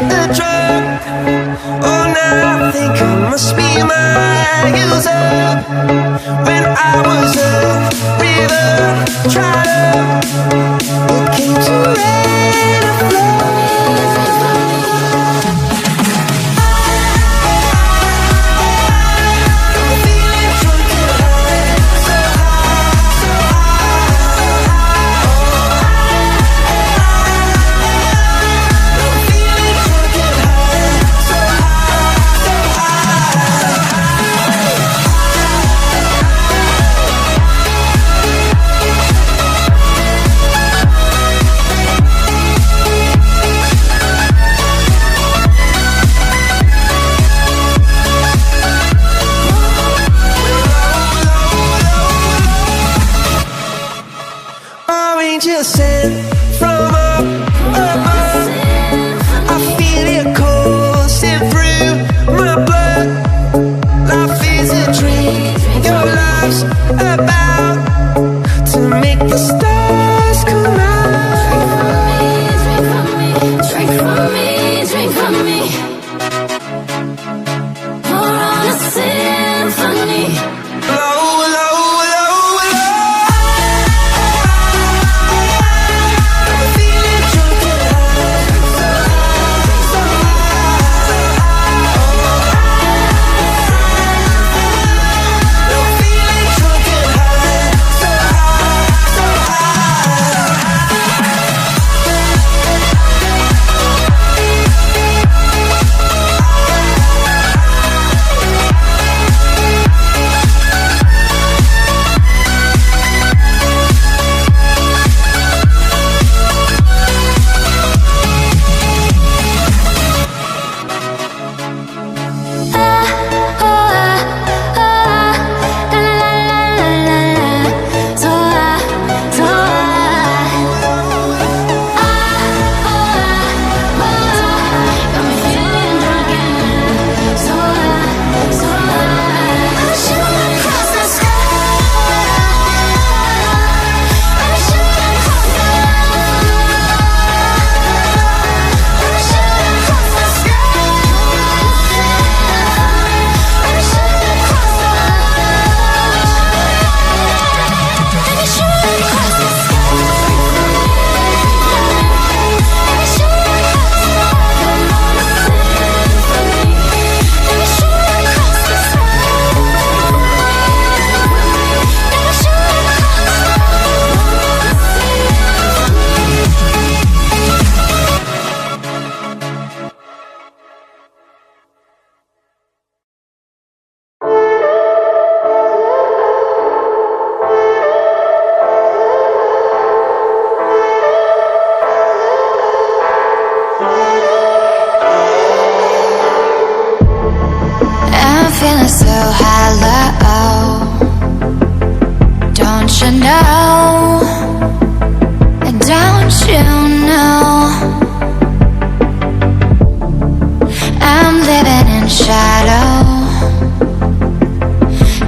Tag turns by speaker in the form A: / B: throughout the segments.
A: a drug. Oh, now I think I must be my user. When I was a river trotter, it came to rain and flow. Angel sent from up above. I feel it coursing through my blood. Life is a dream, your love's about to make the stars come out.
B: Drink from me, drink from me. Pour on a symphony.
C: Feeling so hollow, don't you know? Don't you know? I'm living in shadow,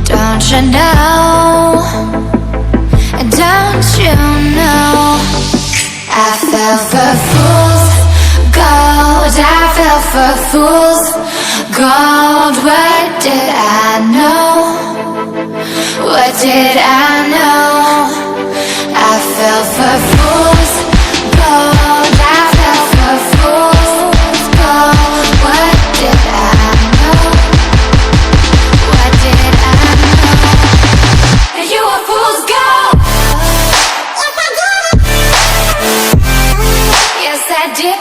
C: don't you know? Don't you know? I fell for fool's gold, I fell for fool's gold. What did I know? What did I know? I fell for fool's gold, I fell for fool's gold. What did I know? What did I know? You were fool's gold. Yes, I did.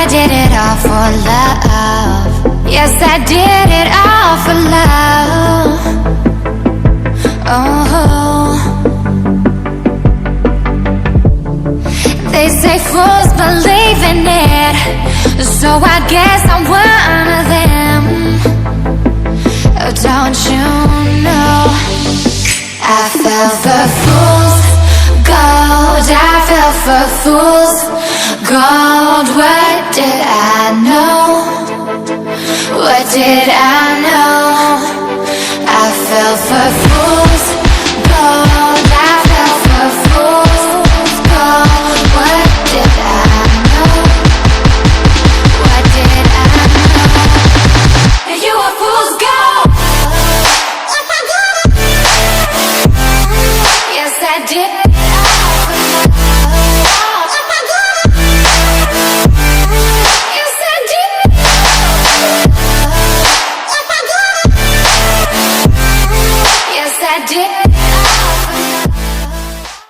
C: Did it all for love. Yes, I did it all for love. Oh, they say fools believe in it, so I guess I'm one of them. Oh, don't you know? I fell for fools for fool's gold. What did I know? What did I know? I fell for fool's gold. I fell for fool's gold. What did I know? What did I know? You were fool's gold. Yes, I did.